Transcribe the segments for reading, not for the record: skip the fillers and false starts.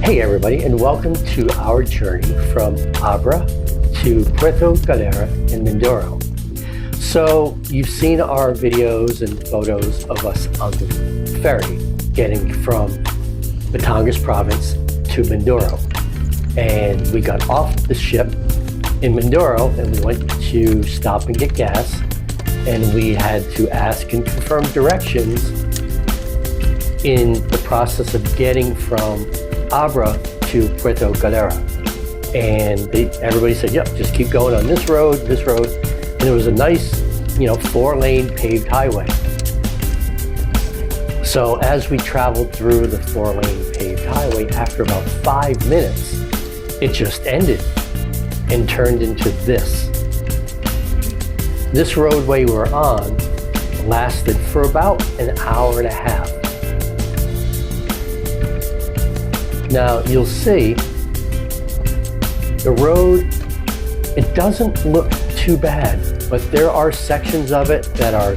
Hey everybody, and welcome to our journey from Abra to Puerto, Galera, in Mindoro. So you've seen our videos and photos of us on the ferry getting from Batangas province to Mindoro. And we got off the ship in Mindoro and we went to stop and get gas, and we had to ask and confirm directions in the process of getting from Abra to Puerto Galera. And everybody said, yep, just keep going on this road. And it was a nice, 4-lane paved highway. So as we traveled through the 4-lane paved highway, after about 5 minutes, it just ended and turned into this. This roadway we're on lasted for about an hour and a half. Now you'll see the road, it doesn't look too bad, but there are sections of it that are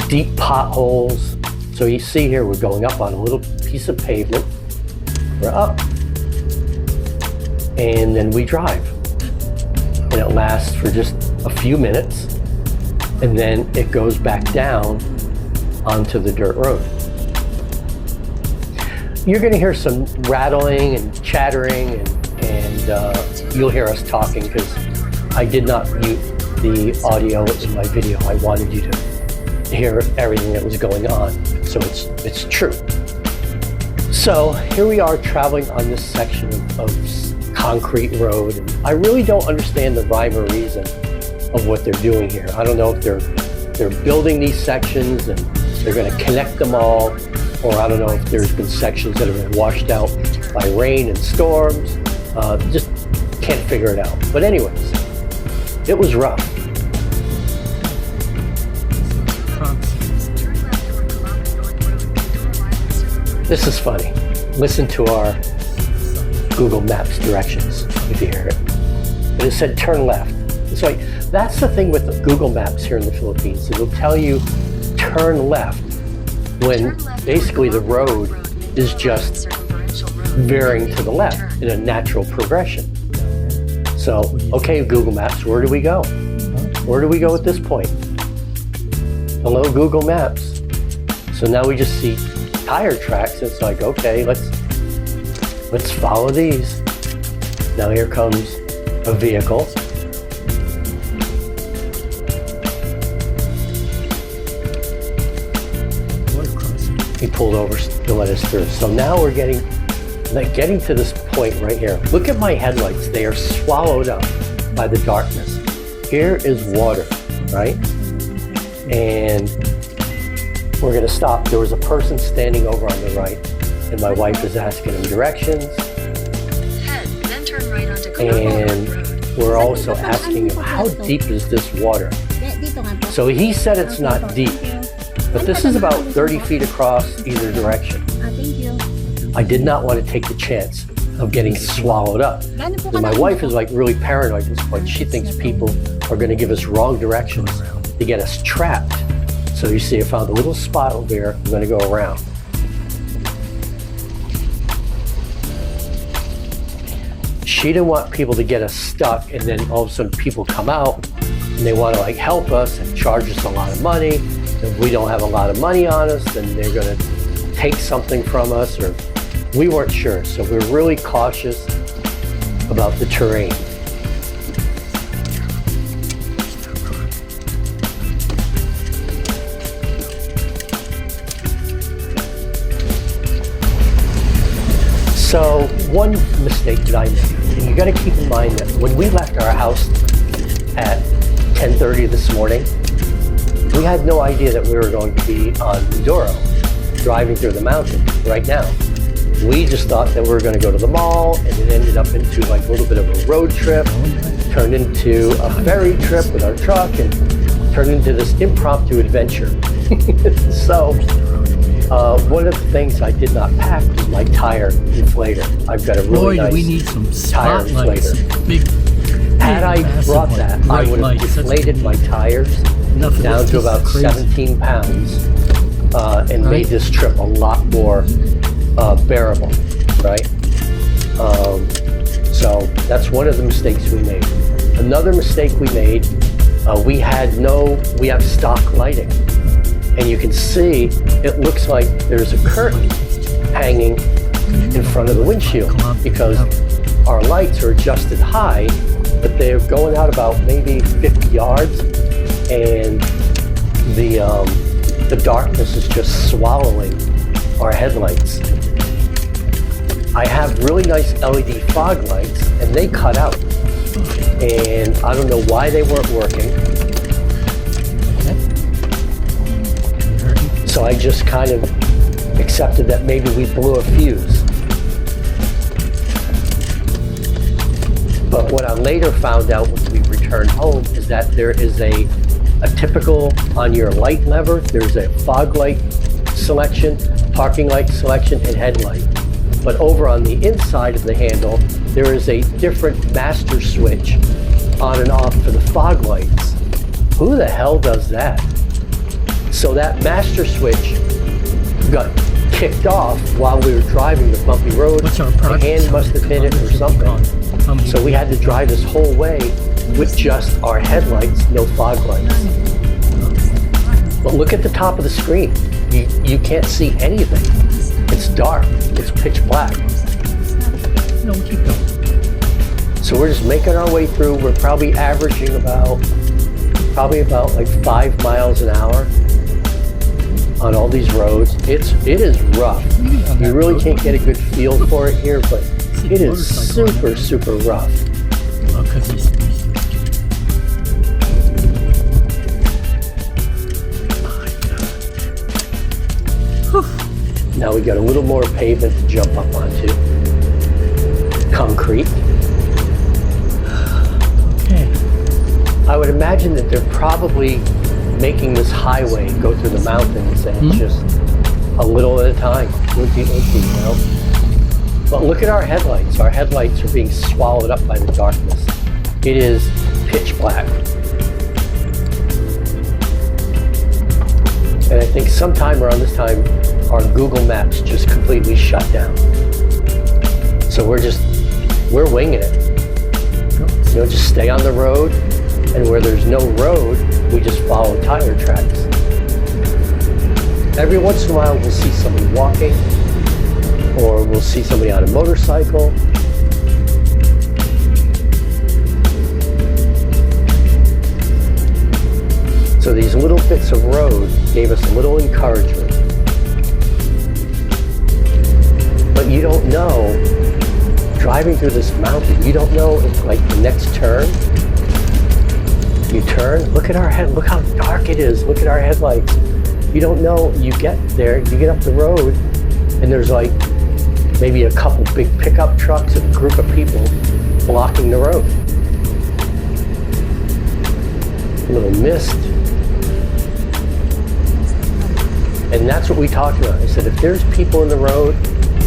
deep potholes. So you see here, we're going up on a little piece of pavement. We're up, and then we drive. And it lasts for just a few minutes, and then it goes back down onto the dirt road. You're going to hear some rattling and chattering, and you'll hear us talking because I did not mute the audio in my video. I wanted you to hear everything that was going on, so it's true. So here we are traveling on this section of concrete road, and I really don't understand the rhyme or reason of what they're doing here. I don't know if they're building these sections and they're going to connect them all, or I don't know if there's been sections that have been washed out by rain and storms. Just can't figure it out. But anyways, it was rough. This is funny. Listen to our Google Maps directions if you hear it. And it said turn left. It's like, that's the thing with the Google Maps here in the Philippines. It'll tell you turn left when basically the road is just veering to the left in a natural progression. So, okay, Google Maps, where do we go? Where do we go at this point? Hello, Google Maps. So now we just see tire tracks. It's like, okay, let's follow these. Now here comes a vehicle. He pulled over to let us through. So now we're getting to this point right here. Look at my headlights. They are swallowed up by the darkness. Here is water, right? And we're gonna stop. There was a person standing over on the right, and my wife is asking him directions. Head, then turn right onto and we're also asking him, how deep is this water? So he said it's not deep, but this is about 30 feet across either direction. I did not want to take the chance of getting swallowed up. And my wife is like really paranoid at this point. She thinks people are going to give us wrong directions to get us trapped. So you see, I found a little spot over there. I'm going to go around. She didn't want people to get us stuck, and then all of a sudden people come out and they want to like help us and charge us a lot of money. If we don't have a lot of money on us, then they're going to take something from us, or we weren't sure. So we're really cautious about the terrain. So one mistake that I made, and you got to keep in mind that when we left our house at 10:30 this morning, we had no idea that we were going to be on Mindoro, driving through the mountains right now. We just thought that we were going to go to the mall, and it ended up into like a little bit of a road trip, turned into a ferry trip with our truck, and turned into this impromptu adventure. So one of the things I did not pack was my tire inflator. I've got a really nice we need some tire inflator. Big, Had I brought that, I would have deflated my tires down to about 17 pounds and made this trip a lot more bearable, right? So that's one of the mistakes we made. Another mistake we made, we have stock lighting. And you can see, it looks like there's a curtain hanging in front of the windshield because our lights are adjusted high, but they're going out about maybe 50 yards, and the darkness is just swallowing our headlights. I have really nice LED fog lights, and they cut out. And I don't know why they weren't working. So I just kind of accepted that maybe we blew a fuse. But what I later found out when we returned home is that there is a typical, on your light lever, there's a fog light selection, parking light selection, and headlight. But over on the inside of the handle, there is a different master switch on and off for the fog lights. Who the hell does that? So that master switch got kicked off while we were driving the bumpy road. The hand must have hit it or something. So we had to drive this whole way with just our headlights, no fog lights. But look at the top of the screen. You can't see anything. It's dark. It's pitch black. No, keep going. So we're just making our way through. We're probably averaging about like 5 miles an hour on all these roads. It is rough. You really can't get a good feel for it here, but it is super, super rough. Now we got a little more pavement to jump up onto. Concrete. Okay. I would imagine that they're probably making this highway go through the mountains, and just a little at a time. You know? But look at our headlights. Our headlights are being swallowed up by the darkness. It is pitch black. And I think sometime around this time, our Google Maps just completely shut down. So we're winging it. You know, just stay on the road, and where there's no road, we just follow tire tracks. Every once in a while, we'll see somebody walking, or we'll see somebody on a motorcycle. So these little bits of road gave us a little encouragement. But you don't know, driving through this mountain, you don't know if like the next turn, you turn, look how dark it is, look at our headlights. You don't know, you get there, you get up the road, and there's like maybe a couple big pickup trucks and a group of people blocking the road. A little mist. And that's what we talked about. I said, if there's people in the road,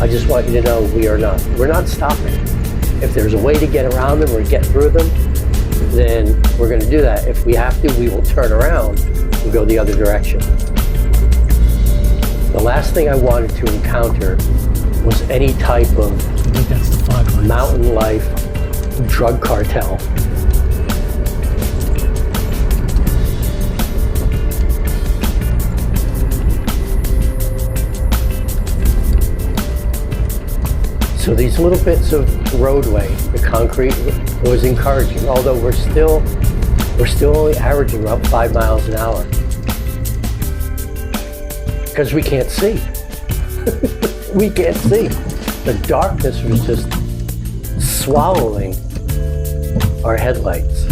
I just want you to know we're not stopping. If there's a way to get around them or get through them, then we're going to do that. If we have to, we will turn around and go the other direction. The last thing I wanted to encounter was any type of mountain life drug cartel. So these little bits of roadway, the concrete, was encouraging, although we're still only averaging about 5 miles an hour. Because we can't see. We can't see. The darkness was just swallowing our headlights.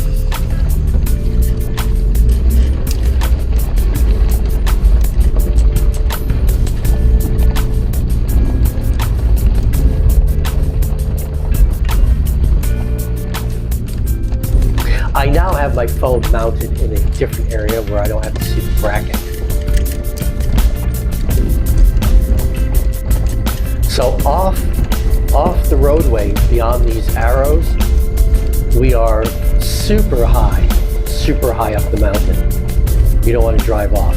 I now have my phone mounted in a different area where I don't have to see the bracket. So off the roadway beyond these arrows, we are super high up the mountain. You don't want to drive off.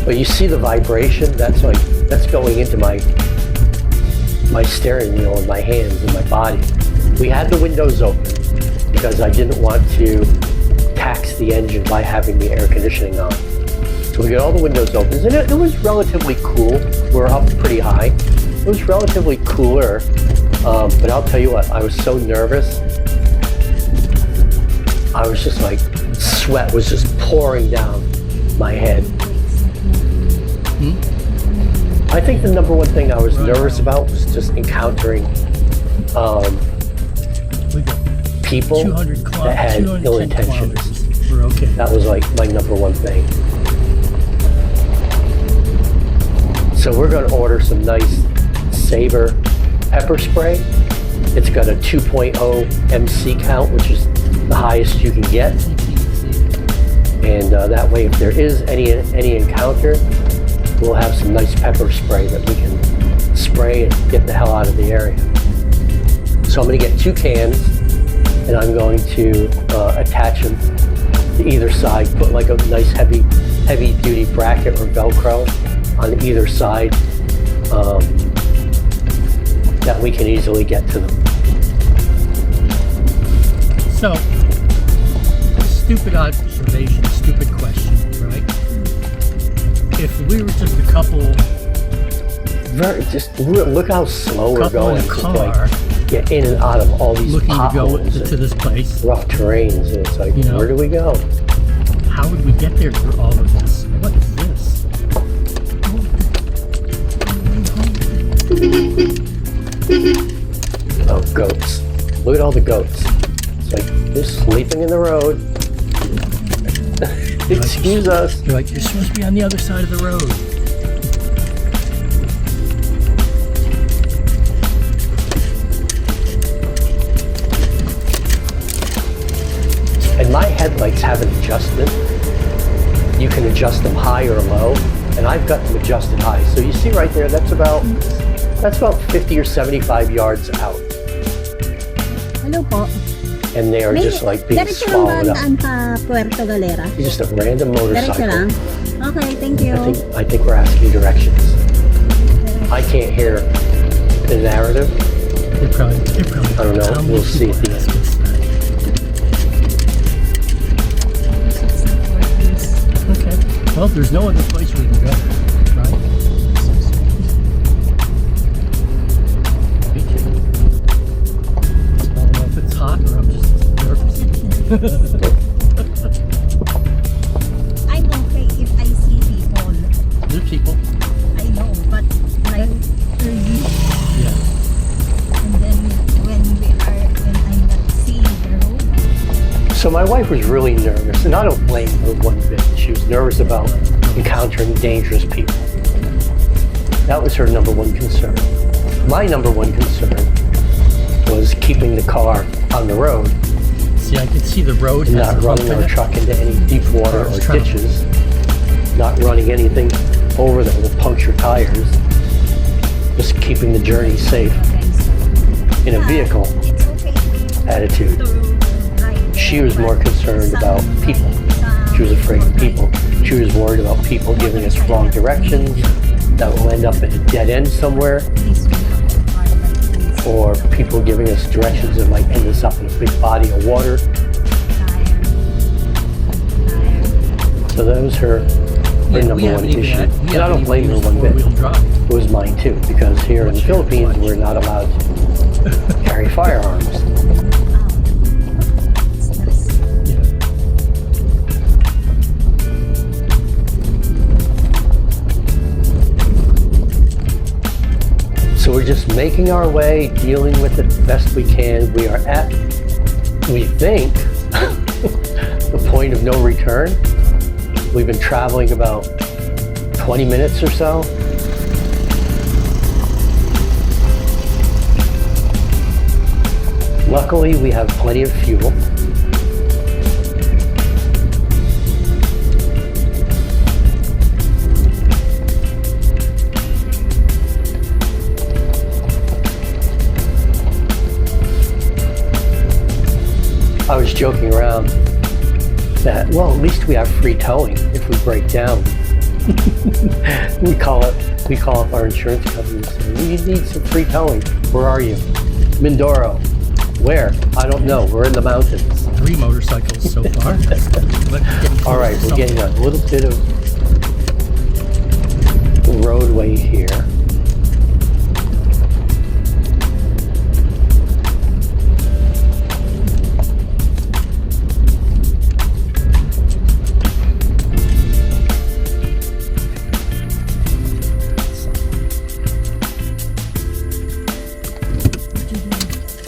But you see the vibration? That's going into my my steering wheel in my hands and my body. We had the windows open because I didn't want to tax the engine by having the air conditioning on. So we got all the windows open, and it was relatively cool. We're up pretty high. It was relatively cooler, but I'll tell you what, I was so nervous. I was just like, sweat was just pouring down my head. I think the number one thing I was nervous about was just encountering people that had ill intentions. We're okay. That was like my number one thing. So we're going to order some nice Sabre pepper spray. It's got a 2.0 MC count, which is the highest you can get. And that way, if there is any encounter, we'll have some nice pepper spray that we can spray and get the hell out of the area. So I'm going to get 2 cans, and I'm going to attach them to either side, put like a nice heavy duty bracket or Velcro on either side, that we can easily get to them. So, stupid observation, stupid question, right? If we were just a couple, Look how slow we're going. in a car, like, get in and out of all these looking to go potholes to and this place, rough terrains, and it's like, You know? where do we go? how would we get there through all of this? What is this? Oh, goats. Look at all the goats. It's like, they're sleeping in the road. Excuse us. You're like, you're supposed to be on the other side of the road. And my headlights have an adjustment. You can adjust them high or low, and I've got them adjusted high. So you see right there, that's about 50 or 75 yards out. Hello po. And they are just like being Diretso lang ba swallowed up. daan pa Puerto Galera? Just a random Diretso motorcycle. lang? Okay, thank you. I think we're asking directions. I can't hear the narrative. They probably I don't know. how many We'll see at people the ask end. us that? Okay. Well, there's no other place we can go, right? Me too. I don't know if it's hot or I'm just nervous. I'm okay if I see people. There's people. I know, but like early, Yeah. and then when I'm not seeing the road. So my wife was really nervous, and I don't blame her one bit. She was nervous about encountering dangerous people. That was her number one concern. My number one concern was keeping the car on the road See, I can see the road and has not a hump running in our it. truck into any deep water or Trying to- ditches, not running anything over that will puncture tires, just keeping the journey safe in a vehicle It's okay attitude. to ride. She was more concerned about people. She was afraid of people. She was worried about people giving us wrong directions, that we'll end up at a dead end somewhere, or people giving us directions that might end us up in a big body of water. So that was her number one issue. And I don't blame her one bit. Four-wheel drive. It was mine too, because here in the Philippines, we're not allowed to carry firearms. Yeah. So we're just making our way, dealing with it the best we can. We are at, we think, the point of no return. We've been traveling about 20 minutes or so. Luckily, we have plenty of fuel. I was joking around that, well, at least we have free towing if we break down. We call it we call up our insurance company and say, we need some free towing. Where are you? Mindoro. Where? I don't know. We're in the mountains. 3 motorcycles so far. All right, we're getting a little bit of roadway here.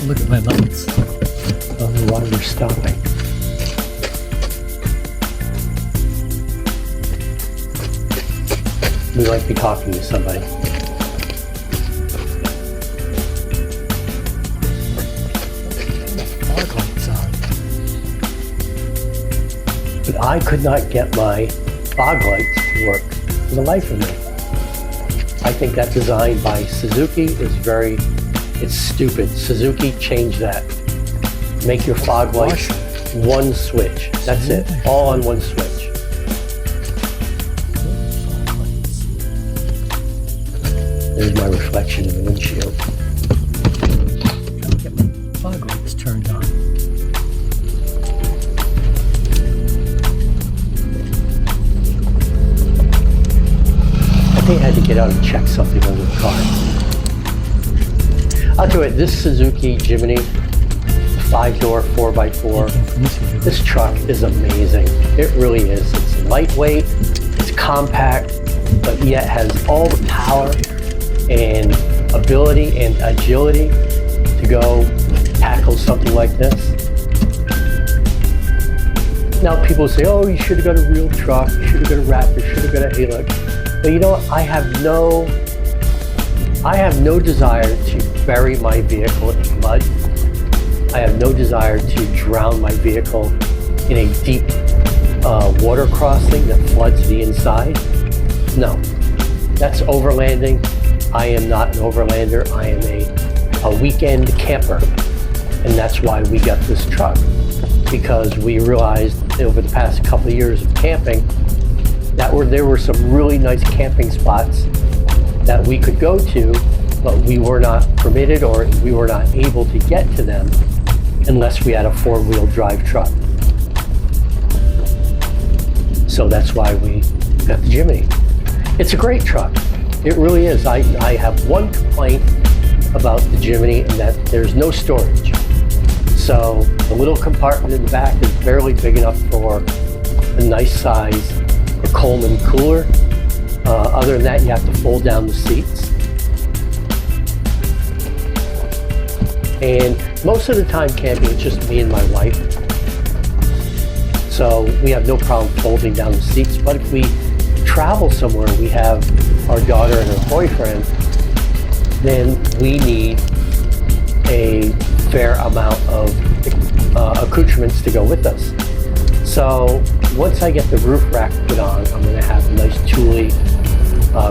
Look at my lights. I don't know why we're stopping. We might be talking to somebody. Fog lights on. But I could not get my fog lights to work for the life of me. I think that design by Suzuki is it's stupid. Suzuki, change that. Make your fog lights one switch. That's it. All on one switch. There's my reflection in the windshield. Trying to get my fog lights turned on. I think I had to get out and check something under the car. I'll do it. This Suzuki Jimny, 5-door, 4x4. This truck is amazing. It really is. It's lightweight, it's compact, but yet has all the power and ability and agility to go tackle something like this. Now people say, oh, you should have got a real truck, you should have got a Raptor, you should have got a Helix. But you know what? I have no desire to bury my vehicle in mud. I have no desire to drown my vehicle in a deep water crossing that floods the inside. No, that's overlanding. I am not an overlander. I am a weekend camper. And that's why we got this truck, because we realized over the past couple of years of camping that there were some really nice camping spots that we could go to, but we were not permitted or we were not able to get to them unless we had a 4-wheel drive truck. So that's why we got the Jimny. It's a great truck. It really is. I have one complaint about the Jimny, and that there's no storage. So the little compartment in the back is barely big enough for a nice size Coleman cooler. Other than that, you have to fold down the seats. And most of the time camping, it's just me and my wife. So we have no problem folding down the seats. But if we travel somewhere, we have our daughter and her boyfriend, then we need a fair amount of accoutrements to go with us. So once I get the roof rack put on, I'm going to have a nice Thule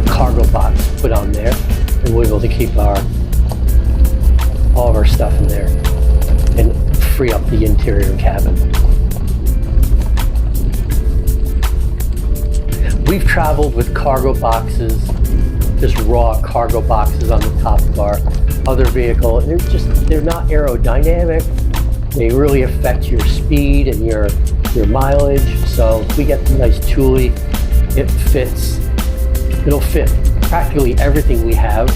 cargo box put on there, and we'll be able to keep all of our stuff in there and free up the interior cabin. We've traveled with cargo boxes, just raw cargo boxes on the top of our other vehicle, and they're not aerodynamic. They really affect your speed and your mileage. So if we get the nice Thule, it'll fit practically everything we have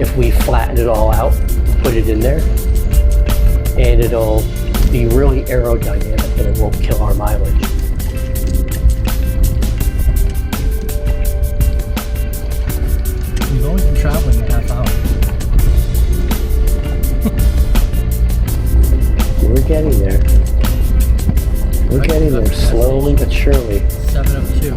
if we flatten it all out, put it in there, and it'll be really aerodynamic and it won't kill our mileage. We've only been traveling a half hour. We're getting there. We're getting there slowly but surely. 7:02.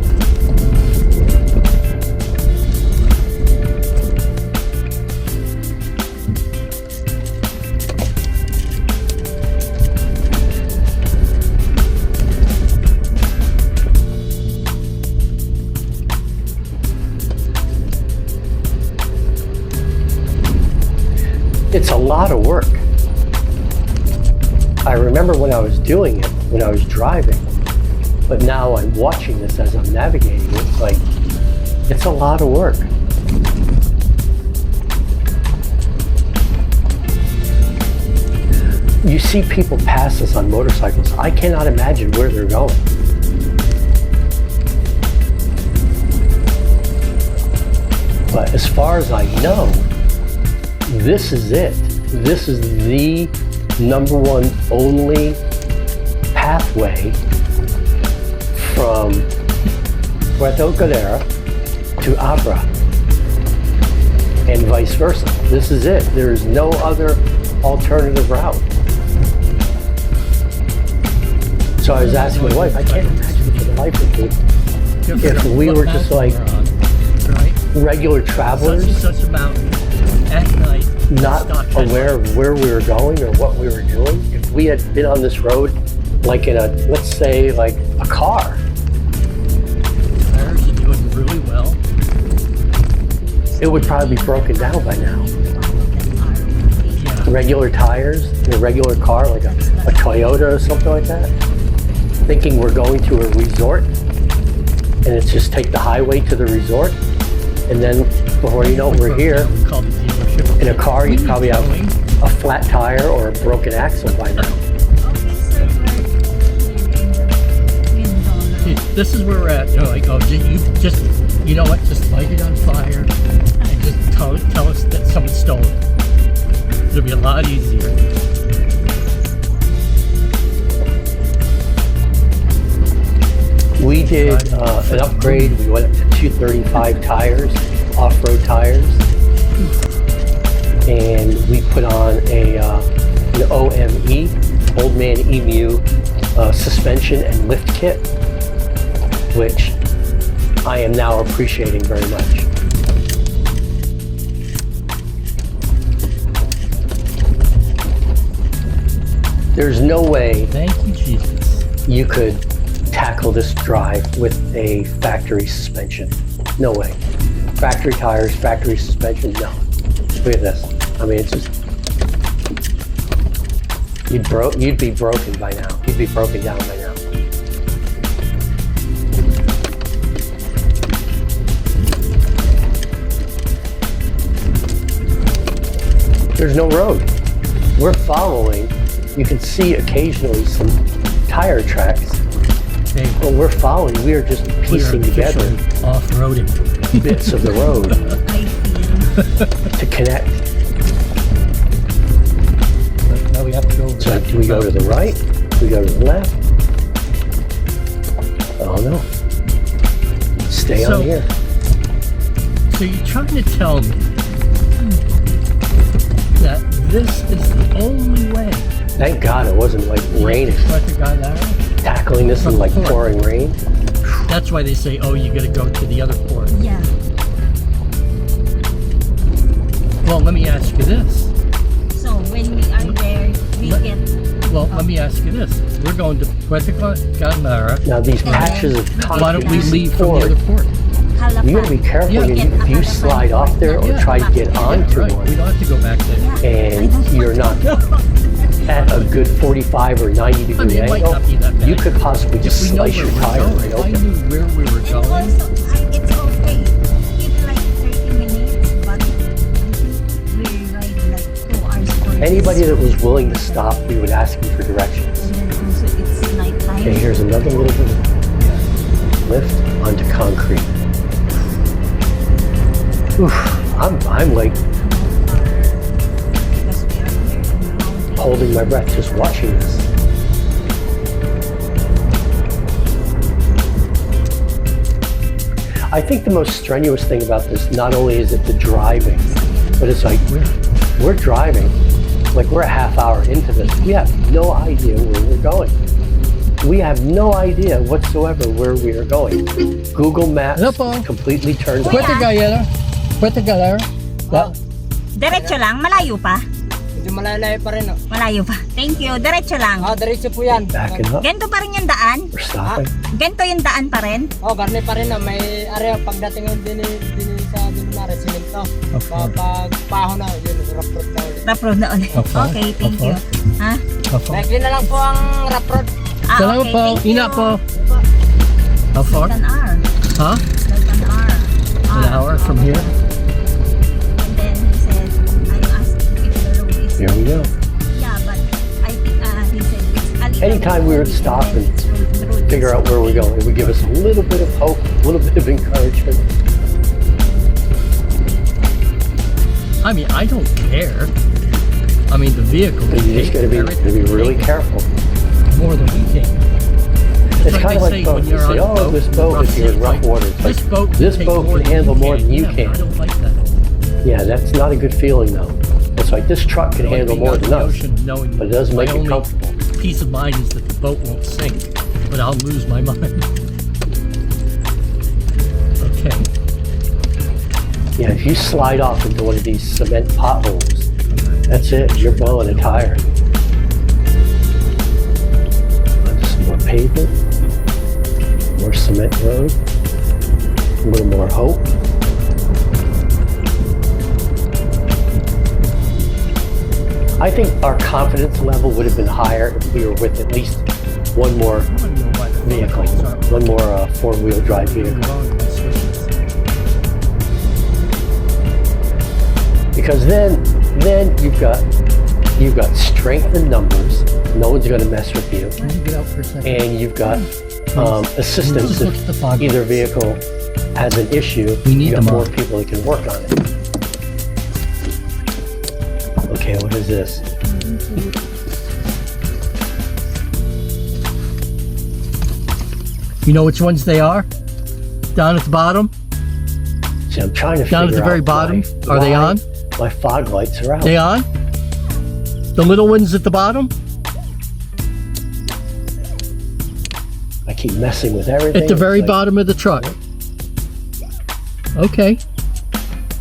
It's a lot of work. I remember when I was doing it, when I was driving, but now I'm watching this as I'm navigating it. It's like, it's a lot of work. You see people pass us on motorcycles. I cannot imagine where they're going. But as far as I know, this is it. This is the number one only pathway from Puerto Galera to Abra and vice versa. This is it. There is no other alternative route. So I was asking my wife, I can't imagine for the life of me if we were just like regular travelers, Such a mountain at night, not aware of where we were going or what we were doing. If we had been on this road like in a, let's say, like a car. Tires are doing really well. It would probably be broken down by now. Yeah. Regular tires in a regular car, like a Toyota or something like that. Thinking we're going to a resort, and it's just take the highway to the resort, and then before you know it, we're here. We called the dealership. In a car, you probably have a flat tire or a broken axle by now. This is where we're at. They're like, oh, you know what? Just light it on fire and just tell us that someone stole it. It'll be a lot easier. We did an upgrade. We went up to 235 tires, off-road tires, and we put on an OME, Old Man Emu, suspension and lift kit, which I am now appreciating very much. There's no way Thank you, Jesus. you could tackle this drive with a factory suspension. No way. Factory tires, factory suspension, no. Look at this. I mean, it's just, you'd be broken by now. You'd be broken down by now. There's no road. We're following. You can see occasionally some tire tracks. But we're following. We are just piecing together Off-roading. bits of the road to connect. Now we have to go over So that. do we go to the right? Do we go to the left? Oh no. Stay So- on here. So you're trying to tell me that this is the only way Thank God it wasn't like raining. like the guy there? Tackling this in like pouring rain. That's why they say, oh, you got to go to the other port. Yeah. Well, let me ask you this. So when we are there, we Let- get Let me ask you this. We're going to Puerto Galera. Now these And patches of concrete. Why don't we leave from the other port? Halapan. You gotta be careful Yeah. if you slide off there or try to get onto Right. We one don't have to go back there. and you're not at a good 45 or 90 I degree mean, it might angle, not be that bad. you could possibly just If we know slice where your we're tire going, right if I open. knew where we were going. Also, it's okay. If like 30 minutes, but we ride like 2 hours for Anybody that was willing to stop, we would ask them for directions. And then also it's nighttime. Okay, here's another little bit of lift onto concrete. Oof, I'm like Because we are here in the mountain. holding my breath just watching this. I think the most strenuous thing about this, not only is it the driving, but it's like we're driving, like we're a half hour into this. We have no idea where we're going. We have no idea whatsoever where we are going. Google Maps Hello po. completely turns off. Puerto Galera. Puerto Galera. That, Diretso lang, malayo pa. Medyo malayo pa rin, no? Malayo pa. Thank you. Diretso lang. Diretso po yan. Backing up. Ganito pa rin yung daan? We're stopping. Ganito yung daan pa rin? Garne pa rin, no? May area pagdating yung din sa Dinara, Sinento. Pag paho na, yun, rough road na ulit. Rough road na ulit. Opo. Okay, thank you. Ha? Likely na lang po ang rough road. Salamat Okay, po. thank you. Ina po. How far? Like an hour. Huh? Like an hour. An hour from here? There we go. Yeah, but I think he said it's a little Anytime we would bit stop and then and it's road figure out where we're going, it would give us a little bit of hope, a little bit of encouragement. I mean, I don't care. I mean, the vehicle. But you just got to be really careful. More than we can. It's kind of like boats. You say, oh, this boat is here in rough water. It's like, this boat can handle more than you I can. don't like that. Yeah, that's not a good feeling though. It's like this truck can handle more than us, but it doesn't make it comfortable. Peace of mind is that the boat won't sink, but I'll lose my mind. Okay. Yeah, if you slide off into one of these cement potholes, that's it. You're blowing a tire. Just more pavement, more cement road, a little more hope. I think our confidence level would have been higher if we were with at least one more vehicle, one more four-wheel drive vehicle. Because then you've got strength in numbers. No one's going to mess with you, and you've got assistance if either vehicle has an issue. You got more people that can work on it. Okay, what is this? You know which ones they are? Down at the bottom? See, I'm trying to figure out. Down at the very bottom? Are they on? My fog lights are out. They on? The little ones at the bottom? I keep messing with everything. At the very bottom of the truck. Okay.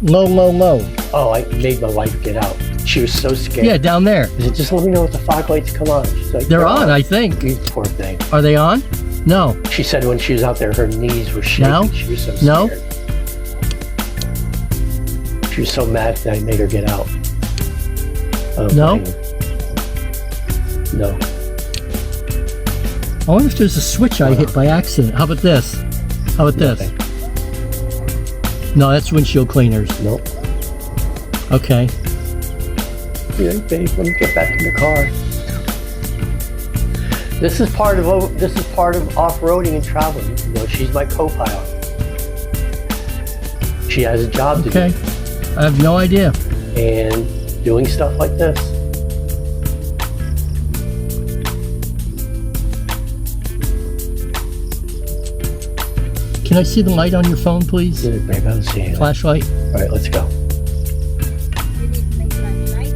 Low, low, low. Oh, I made my wife get out. She was so scared. Yeah, down there. I said, just let me know if the fog lights come on. She's like, They're on, I think. You poor thing. Are they on? No. She said when she was out there, her knees were shaking. No? She was so scared. No? She was so mad that I made her get out. No? No. I wonder if there's a switch I hit by accident. How about this? How about this? No, that's windshield cleaners. Nope. Okay. Yeah, babe, let me get back in the car. This is part of off-roading and traveling. You know, she's my co-pilot. She has a job to do. Okay. I have no idea. And doing stuff like this. Can I see the light on your phone, please? Yeah, babe, I don't see anything. Flashlight? All right, let's go.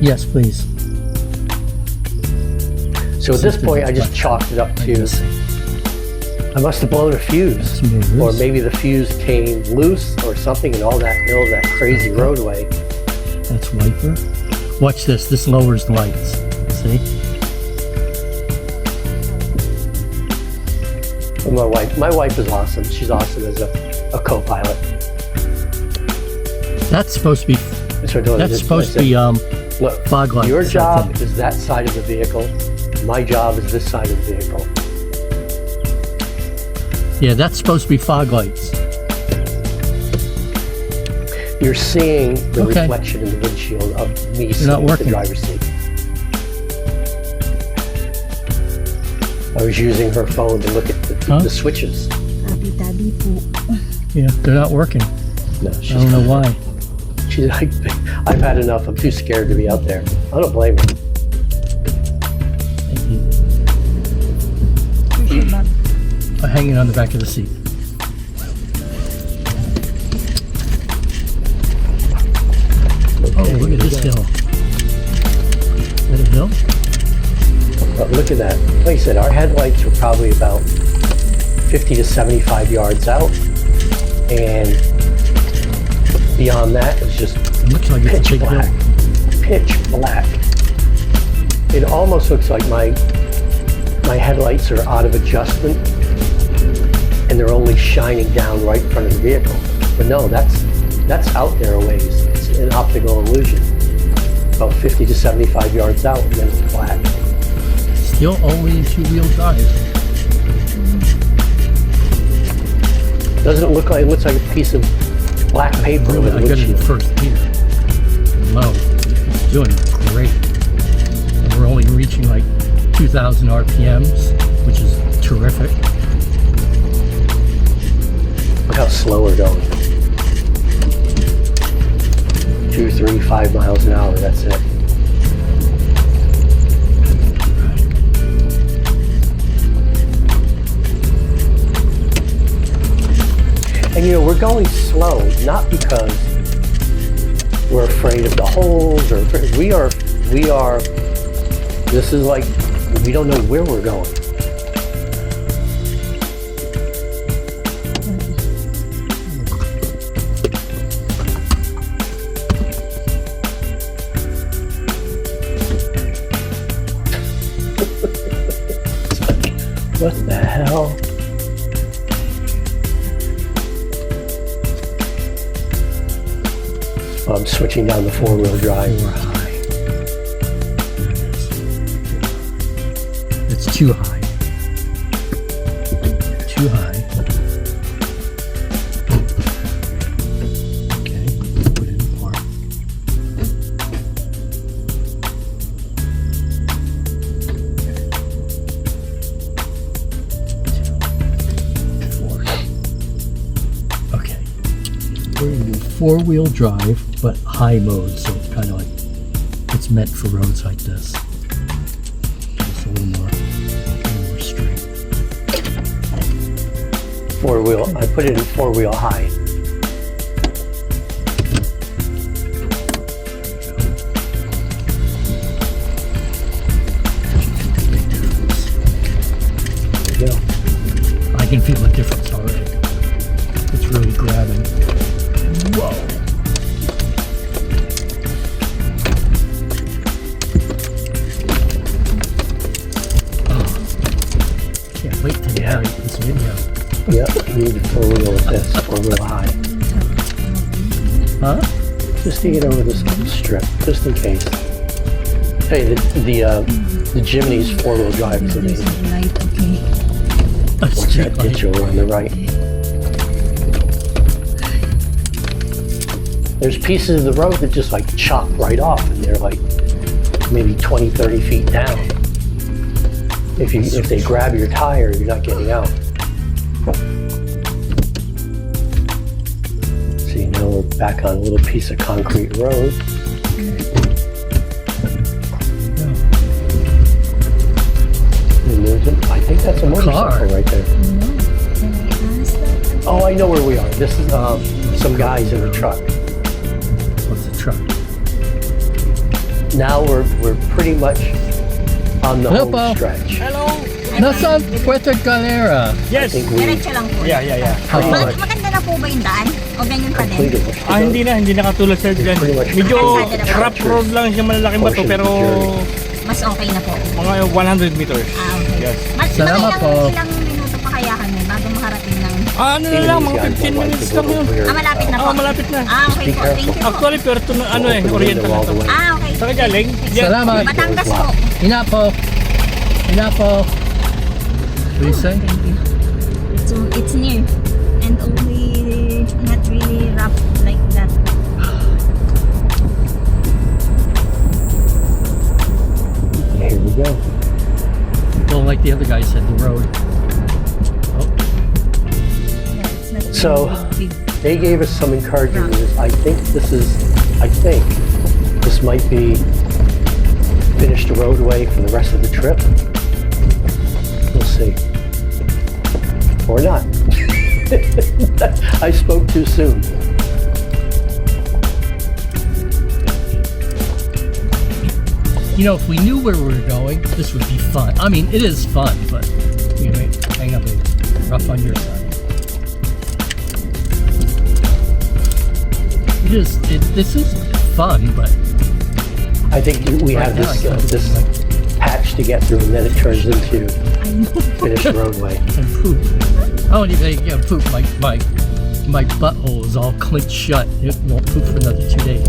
Yes, please. So at this point, I just chalked it up to, I must have blown a fuse. Or maybe the fuse came loose or something in all that middle of that crazy roadway. That's wiper. Watch this. This lowers the lights. See? Well, my wife is awesome. She's awesome as a co-pilot. That's supposed to be. That's supposed to be look, fog lights. Your job is that side of the vehicle. My job is this side of the vehicle. Yeah, that's supposed to be fog lights. You're seeing the reflection in the windshield of me sitting at the driver's seat. I was using her phone to look at the switches. Yeah, they're not working. No, I don't know why. She's like, I've had enough. I'm too scared to be out there. I don't blame her. Hanging on the back of the seat. Oh, look at this hill. Is that a hill? But look at that. Like I said, our headlights were probably about 50 to 75 yards out. And beyond that, it's just pitch black. Pitch black. It almost looks like my headlights are out of adjustment and they're only shining down right in front of the vehicle. But no, that's out there a ways. It's an optical illusion. About 50 to 75 yards out, and then it's black. Still only in two-wheel drive. Doesn't it look like, it looks like a piece of black paper with a I got it in windshield. first gear. Low. It's doing great. reaching like 2,000 RPMs, which is terrific. Look how slow we're going. 2, 3, 5 miles an hour, that's it. And you know, we're going slow, not because we're afraid of the holes, or we are, this is like, we don't know where we're going. What the hell? I'm switching down the 4-wheel drive. We're high. It's too high. Too high. Okay, put it in park. Okay. We're gonna do 4-wheel drive, but high mode, so it's kind of like it's meant for roads like this. Just a little more strength. 4-wheel, I put it in 4-wheel high. Big difference. There you go. I can feel the difference already. It's really grabbing. Whoa. Wait till you have this video. Yep, you need 4-wheel with this, 4-wheel high. Huh? Just to get over this little strip, just in case. Hey, the Jimny's 4-wheel drive is amazing. Light, okay. Watch that ditch over on the right. There's pieces of the road that just like chop right off, and they're like maybe 20, 30 feet down. If they grab your tire, you're not getting out. See, now we're back on a little piece of concrete road. And I think that's a motorcycle right there. Can I ask that? Oh, I know where we are. This is some guys in a truck. What's the truck? Now we're pretty much on the home Hello. stretch. Hello! Nasa Puerto Galera. I Yes! think we Diretso lang po. Yeah. pretty Ma- much maganda na po ba yung daan? O ganyan pa din? completed most of Hindi na katulad sa dyan. Pretty much Medyo Kalsada na rough road lang siya, malalaking bato, Portion pero of the journey. Mas okay na po. mga 100 meters. Okay. Yes. Salamat po. Ilang minuto pa kaya kami bago makarating ng... Ano na lang, mga 15 minutes lang yun. malapit na po. Malapit na. Okay po, thank you po. Actually, Puerto na Oriental na to. Okay. Saan ka galing? Yes. Salamat. Batangas po. Inapo. What do you say? So it's near and only not really rough like that. Here we go. Well, like the other guy said, the road. Oh, Yeah, it's not So- really big. They gave us some encouraging news. I think this might be finished roadway for the rest of the trip. We'll see. Or not. I spoke too soon. you know, if we knew where we were going, this would be fun. I mean, it is fun, but you know, hang up, rough on your side. This is fun, but I think we have Right now, I can't this patch to get through, and then it turns into I know. finished roadway. and poop. I won't even poop. My butthole is all clipped shut. It won't poop for another 2 days.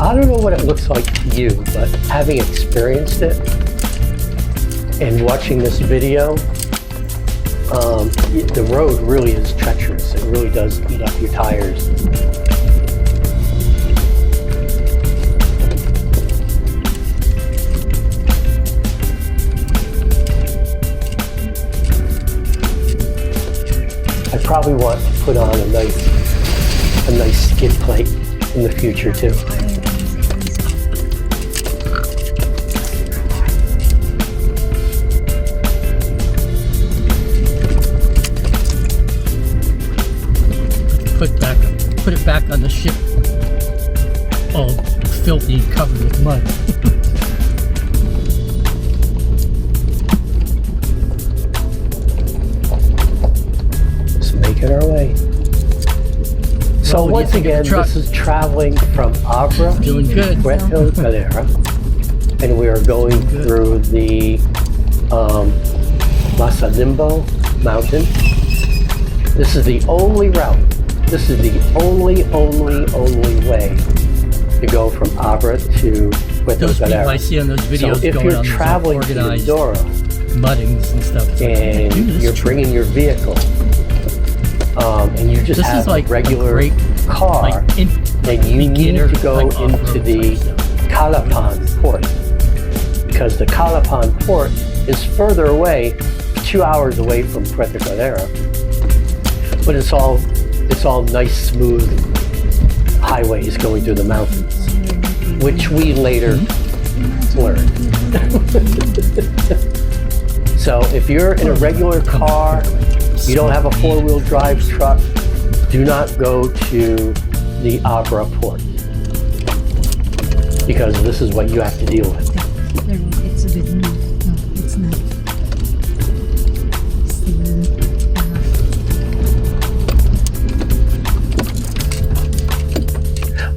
I don't know what it looks like to you, but having experienced it and watching this video, the road really is treacherous. It really does eat up your tires. I probably want to put on a nice skid plate in the future too. Put it back on the ship, all filthy and covered with mud. Just making our way. So Well, what do you once think of the again, truck? this is traveling from Abra Doing to good. Puerto, Galera, and we are going Good. through the Massalimbo mountain. This is the only route. This is the only way to go from Abra to Puerto Those people I Galera. see on those So videos if going you're on these traveling to organized Mindoro muddings and stuff, it's like, and do this you're trip. bringing your vehicle, and you just This have is like a regular great, car, like then you need beginner to go type into off-road the type stuff. Calapan port, because the Calapan port is further away, 2 hours away from Puerto Galera, but it's all nice, smooth highways going through the mountains, which we later learned. So if you're in a regular car, you don't have a four-wheel drive truck, do not go to the Abra port, because this is what you have to deal with. It's a bit new. No, it's not. Still,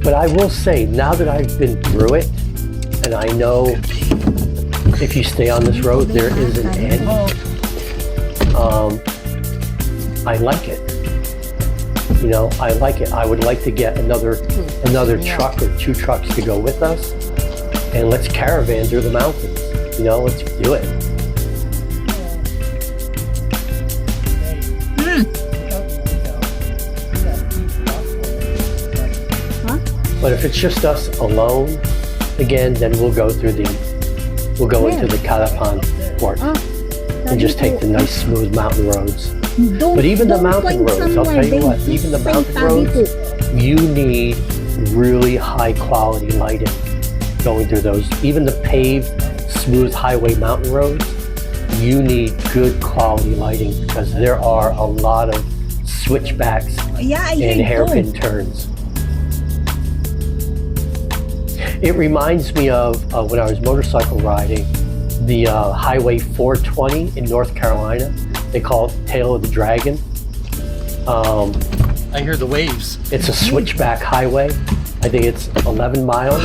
But I will say, now that I've been through it, and I know if you stay on this road, there is an end. I like it. You know, I like it. I would like to get another truck or 2 trucks to go with us, and let's caravan through the mountains. You know, let's do it. But if it's just us alone, again, then we'll go into the Calapan port and just take the nice smooth mountain roads. But even the mountain roads, I'll tell you what, even the mountain roads, you need really high quality lighting going through those. Even the paved, smooth highway mountain roads, you need good quality lighting, because there are a lot of switchbacks yeah, I and heard hairpin turns. It reminds me of when I was motorcycle riding, the Highway 420 in North Carolina. They call it Tail of the Dragon. I hear the waves. It's a switchback highway. I think it's 11 miles.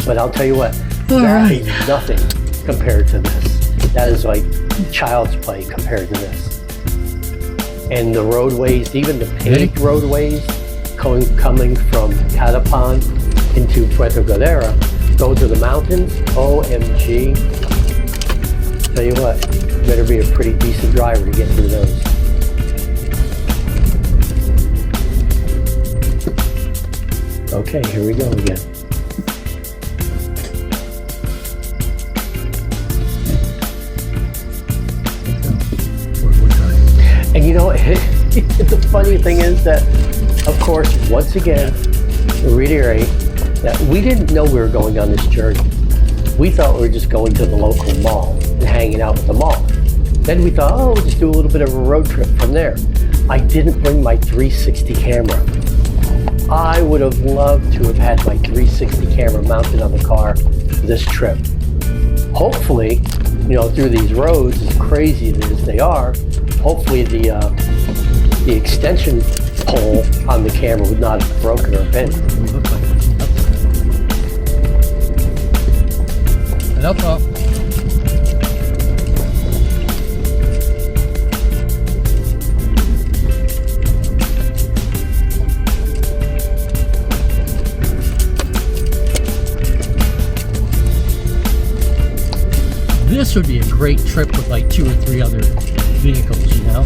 But I'll tell you what, that is nothing compared to this. That is like child's play compared to this. And the roadways, even the paved roadways coming from Calapan into Puerto Galera, go to the mountains, OMG. Tell you what, you better be a pretty decent driver to get through those. Okay, here we go again. And you know, the funny thing is that, of course, once again, to reiterate, that we didn't know we were going on this journey. We thought we were just going to the local mall and hanging out at the mall. Then we thought, oh, we'll just do a little bit of a road trip from there. I didn't bring my 360 camera. I would have loved to have had my 360 camera mounted on the car for this trip. Hopefully, you know, through these roads, as crazy as they are, hopefully the extension pole on the camera would not have broken or bent. No problem. This would be a great trip with like 2 or 3 other vehicles, you know?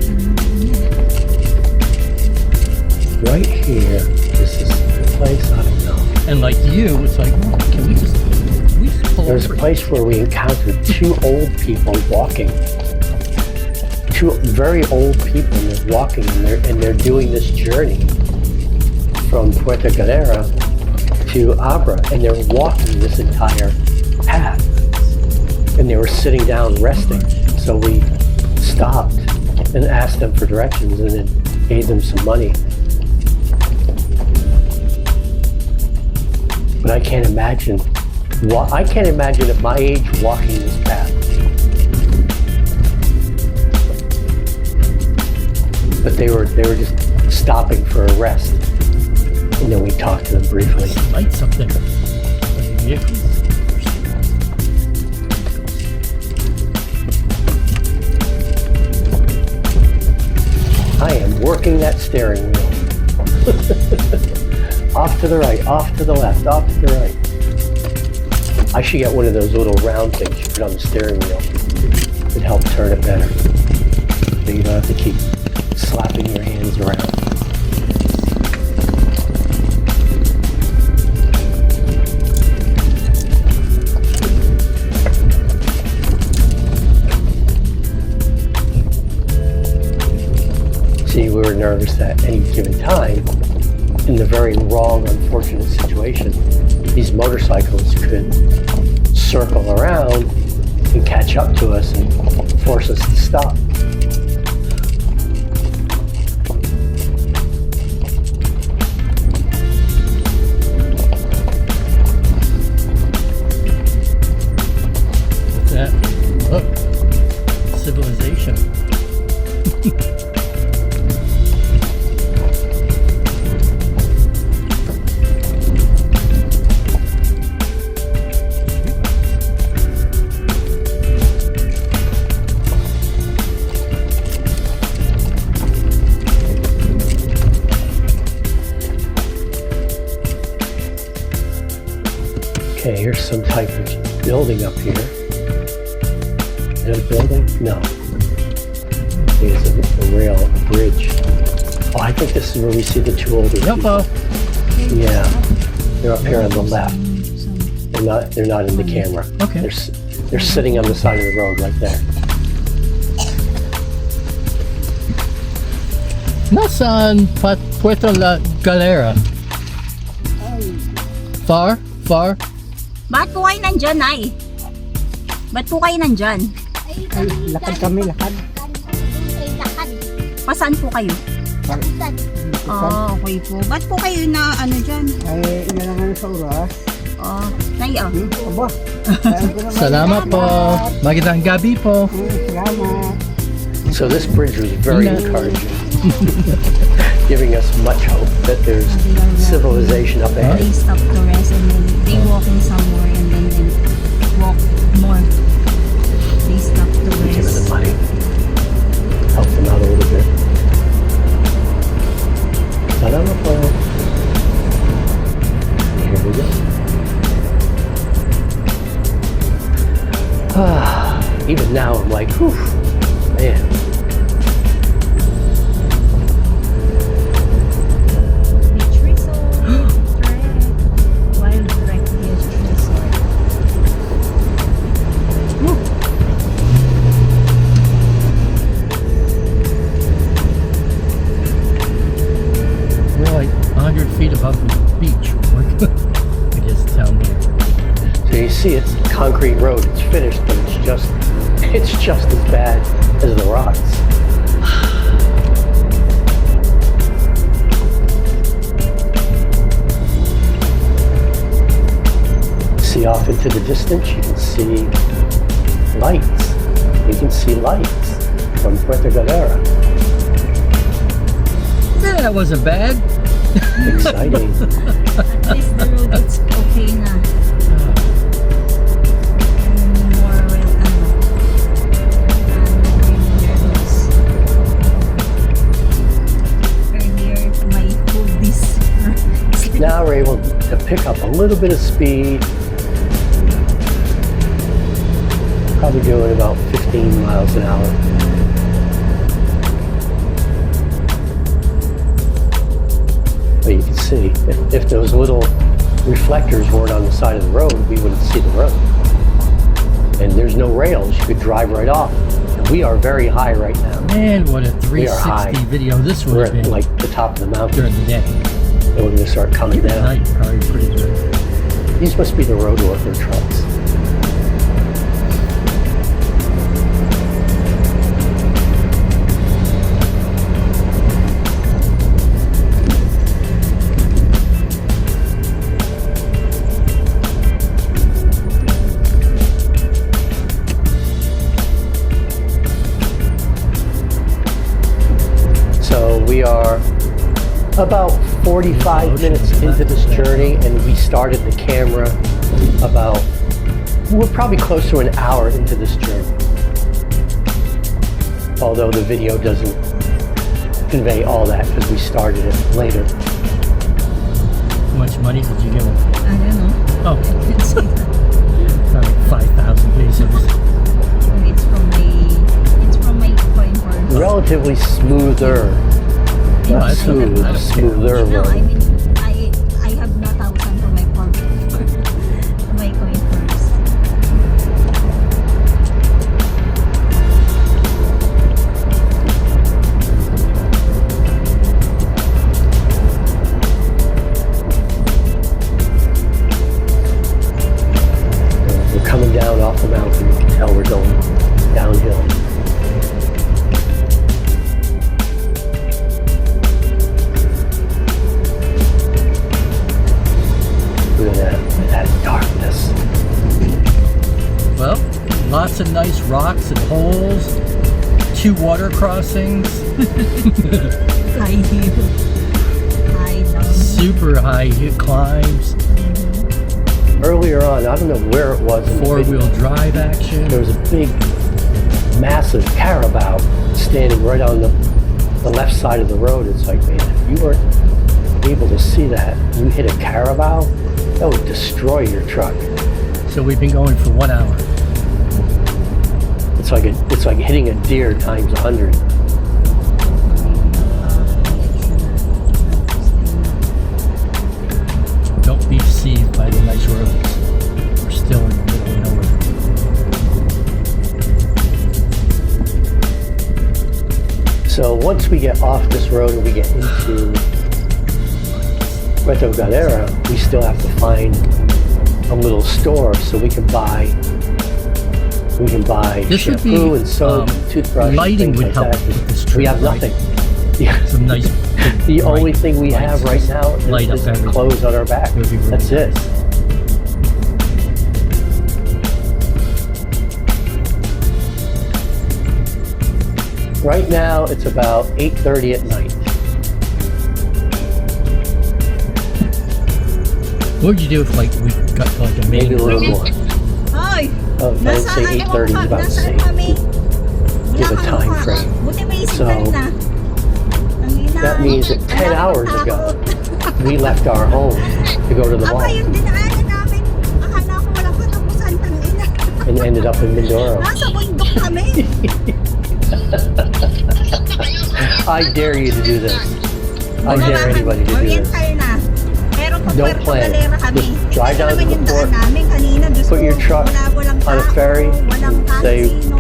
Right here, this is the place, I don't know. And like you, it's like, oh, can we just pull There's a over? place where we encountered 2 old people walking. 2 very old people, and they're walking, and they're doing this journey from Puerto Galera to Abra, and they're walking this entire path. And they were sitting down resting. So we stopped and asked them for directions and then gave them some money. But I can't imagine at my age walking this path. But they were just stopping for a rest. And then we talked to them briefly. Lights up there. Like vehicles. I am working that steering wheel. Off to the right, off to the left, off to the right. I should get one of those little round things you put on the steering wheel. It'd help turn it better. So you don't have to keep slapping your hands around. See, we were nervous that any given time, in the very wrong, unfortunate situation, these motorcycles could circle around and catch up to us and force us to stop. What's that? Look, civilization. Okay, here's some type of building up here. Is that a building? No. I think it's a rail, a bridge. Oh, I think this is where we see the 2 older people. Yellow. Yeah, they're up here on the left. They're not in the camera. Okay. They're sitting on the side of the road right there. Nasaan Puerto Galera? Far? Far? Ba't po kayo nandyan, Nay? Ba't po kayo nandyan? Ay, lakad kami, lakad. Pasaan po kayo? Okay po. Ba't po kayo na ano dyan? Ay, inalangan sa oras. Nay, Aba. Salamat po. Magandang gabi po. Salamat. So this bridge was very encouraging, giving us much hope that there's civilization up ahead. They stop to rest and then they walking somewhere and then they walk more. They stop to We give them rest. money, help them out a little bit. Salamat po. Here we go. Even now I'm like, whew, man. Wild recreation resort. We're like 100 feet above the beach. I guess down here. So you see, it's a concrete road. It's finished, but it's just as bad as the rocks. See off into the distance, you can see lights. You can see lights from Puerto Galera. Yeah, that wasn't bad. Exciting. At least the road is okay na. More well, earlier my food Now we're able to pick up a little bit of speed. Probably doing about 15 miles an hour. But you can see, if those little reflectors weren't on the side of the road, we wouldn't see the road. And there's no rails, you could drive right off. And we are very high right now. Man, what a We are high. 360 video this would We're have at been like the top of the mountain. during the day. And we're gonna start coming Even at down. night, probably pretty good. These must be the road worker trucks. So we are about 45 minutes into this journey, and we started the camera about, we're probably close to an hour into this journey. Although the video doesn't convey all that because we started it later. How much money did you give him? I don't know. Oh, I didn't see that. like 5,000 pesos. It's from my coin purse. Relatively smoother, No, not it's okay. smooth, I don't care. smoother No, I road. mean, I have no thousand for my my coin purse. We're coming down off the mountain. You can tell we're going downhill. Look at that darkness. Well, lots of nice rocks and holes, 2 water crossings, High heel. High down. super high climbs, Earlier on, I don't know where it was in the video, 4-wheel drive action. there was a big, massive carabao standing right on the left side of the road. It's like, man, if you weren't able to see that, you hit a carabao, that would destroy your truck. So we've been going for 1 hour. It's like hitting a deer times 100. Don't be deceived by the nice roads. We're still in the middle of nowhere. So once we get off this road and we get into Puerto Galera, we still have to find a little store so we can buy This should be, shampoo and soap, and toothbrush, and lighting things would like help that. with this We trip, have right? nothing. Yeah. Some nice big The only bright thing we have lights. right now Light up is everything. clothes on our back. Would be really That's it. nice. Right now it's about 8:30 at night. What would you do if like we got to like a main Maybe a little road? more. Hoy! Oh, I would say 8:30 is about the nasaan same. kami? Give a Wala kang time mukha. frame. Buti may isip So, ka rin na. Tangina. That means that 10 Wala hours kang ago, takot. we left our home to go to the Aba, mall yung dinaanan namin. Akala ko walang katapusan. Tangina. and ended up in Mindoro. Nasa bundok kami. I dare you to do this. I dare anybody to do this. Oriental na. Pero pa Don't Puerto plan. Galera kami. Just drive down to naman the yung port, daan namin kanina. Diyos put ko, your truck walang on a tao, ferry, walang say, taxi, no.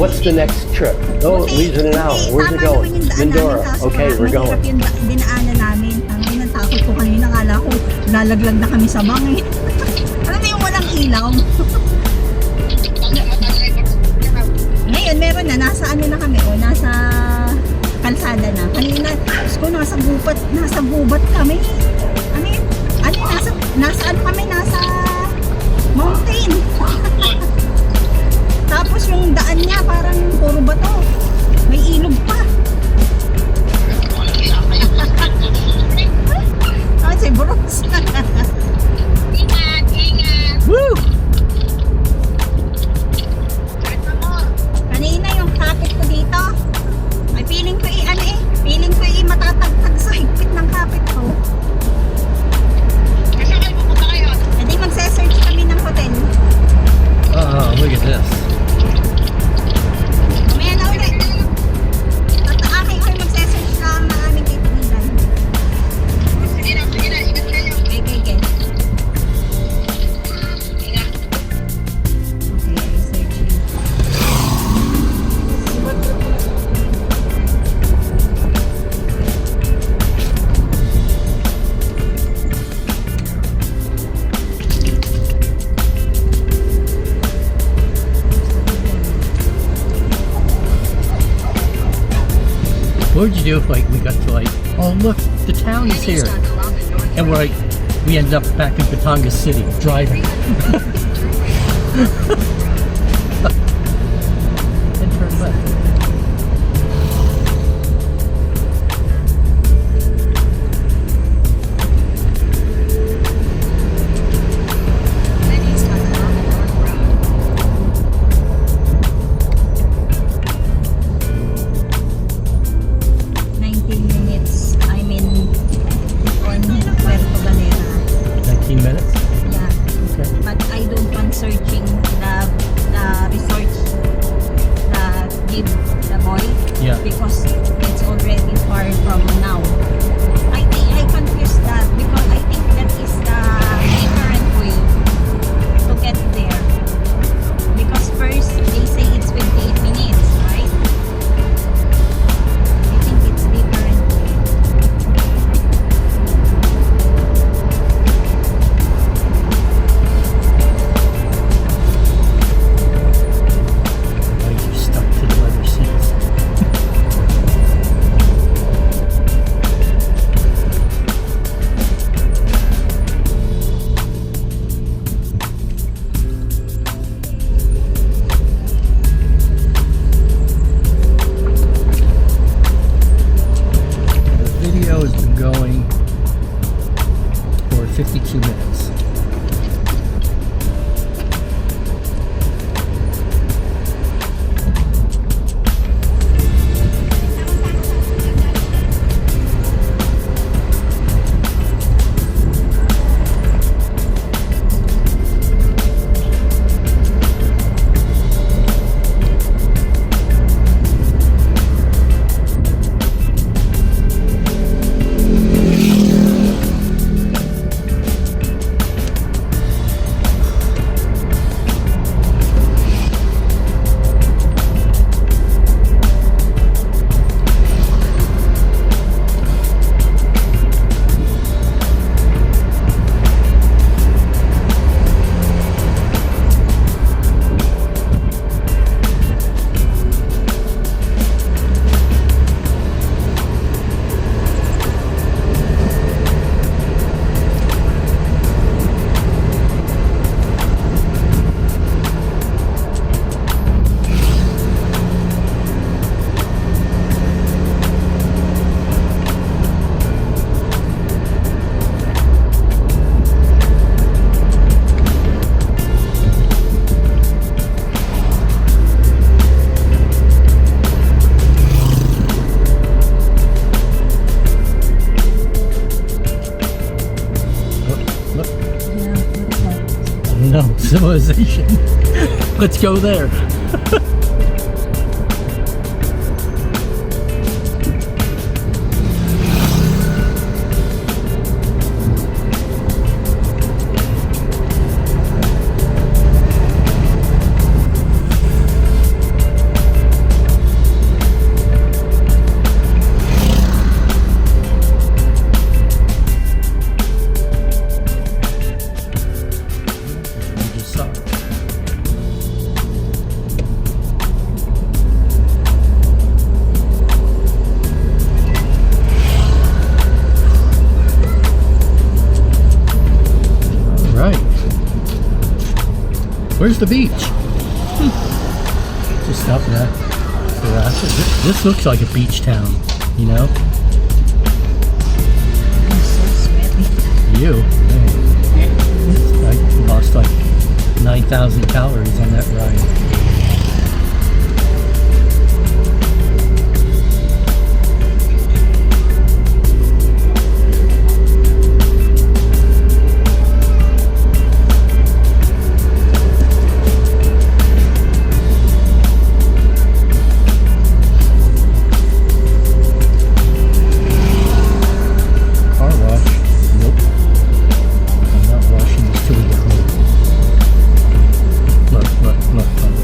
What's the next trip? Oh, it leaves in an hour. Where's it going? Mindoro. Okay, we're going. Yung dinaanan namin. Ang takot ko kanina. Akala ko lalaglag na kami sa bangin. Alam mo yung walang ilaw? Ngayon, meron na. Nasa ano na kami. O, nasa kalsada na. Kanina, Diyos ko, nasa gubat kami. Ano yun? Ano yun? Nasa ano kami? Nasa mountain. Tapos yung daan niya parang puro bato. May ilog pa. Ah, si Bruce. Woo! Kanina yung kapit ko dito. Ay, feeling ko feeling ko matatagtag sa higpit ng kapit ko. E di magse-search kami ng hotel. Look at What would you do if like we got to like, oh look, the town is Head here, east on Columbus North and we're like, we end up back in Batangas City driving. And turn left. Head east on Columbus North Road. 19 minutes. I'm in on Puerto Galera. 19 minutes? Yeah. Okay. But I don't want searching the resorts that give the boy Yeah. because it's already far from now. I think I confused that because I think that is the different way to get there. Because first they say it's 28 minutes, right? I think it's different way. Why you stuck to the leather seats? The video has been going for 52 minutes. Look, Yeah, what's that? no, civilization. Let's go there. We just saw. All right. Where's the beach? Just up there. This looks like a beach town, you know? I'm so sweaty. You. Man. I lost like 9,000 calories on that ride. Car wash. Nope. I'm not washing this till we get home. Look.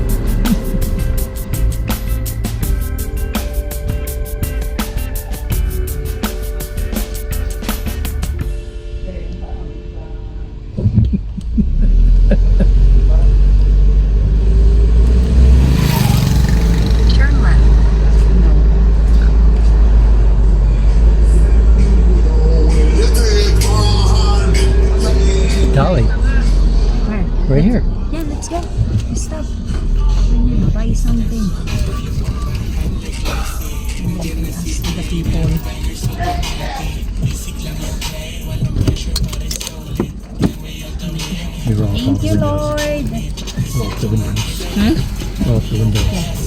You roll up all Thank the you, windows. Lord. Roll up the windows. Hmm? Roll up the windows. Yeah.